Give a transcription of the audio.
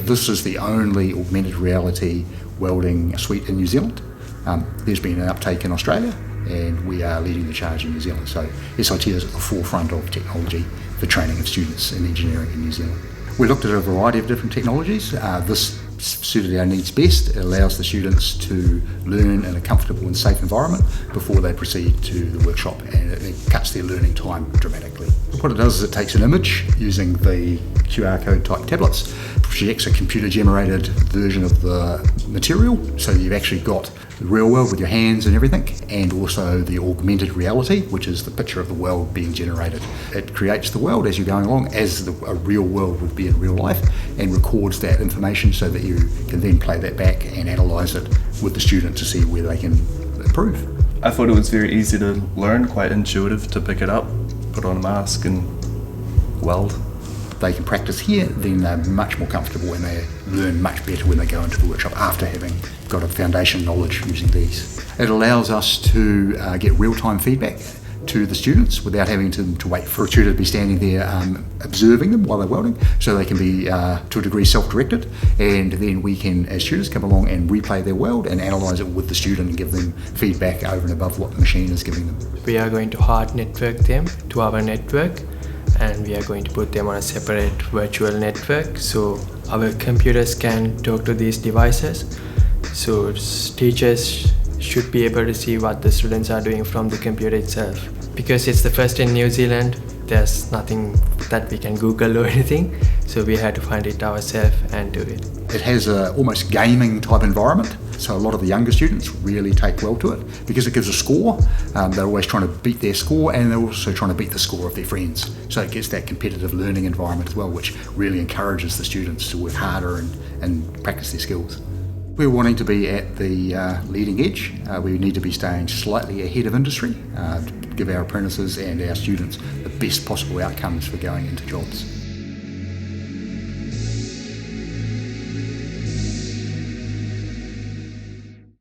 This is the only augmented reality welding suite in New Zealand. There's been an uptake in Australia, and we are leading the charge in New Zealand. So SIT is at the forefront of technology for training of students in engineering in New Zealand. We looked at a variety of different technologies. This suited our needs best. It allows the students to learn in a comfortable and safe environment before they proceed to the workshop, and it cuts their learning time dramatically. What it does is it takes an image using the QR code type tablets, projects a computer generated version of the material, so you've actually got the real world with your hands and everything, and also the augmented reality, which is the picture of the world being generated. It creates the world as you're going along, as a real world would be in real life, and records that information so that you can then play that back and analyse it with the student to see where they can improve. I thought it was very easy to learn, quite intuitive to pick it up, put on a mask and weld. They can practice here, then they're much more comfortable and they learn much better when they go into the workshop after having got a foundation knowledge using these. It allows us to get real-time feedback to the students without having to wait for a tutor to be standing there observing them while they're welding, so they can be to a degree self-directed, and then we can as tutors come along and replay their weld and analyse it with the student and give them feedback over and above what the machine is giving them. We are going to hard network them to our network, and we are going to put them on a separate virtual network so our computers can talk to these devices. So teachers should be able to see what the students are doing from the computer itself. Because it's the first in New Zealand, there's nothing that we can Google or anything, so we had to find it ourselves and do it. It has a almost gaming type environment, so a lot of the younger students really take well to it because it gives a score. They're always trying to beat their score, and they're also trying to beat the score of their friends. So it gets that competitive learning environment as well, which really encourages the students to work harder and practice their skills. We're wanting to be at the leading edge. We need to be staying slightly ahead of industry to give our apprentices and our students the best possible outcomes for going into jobs.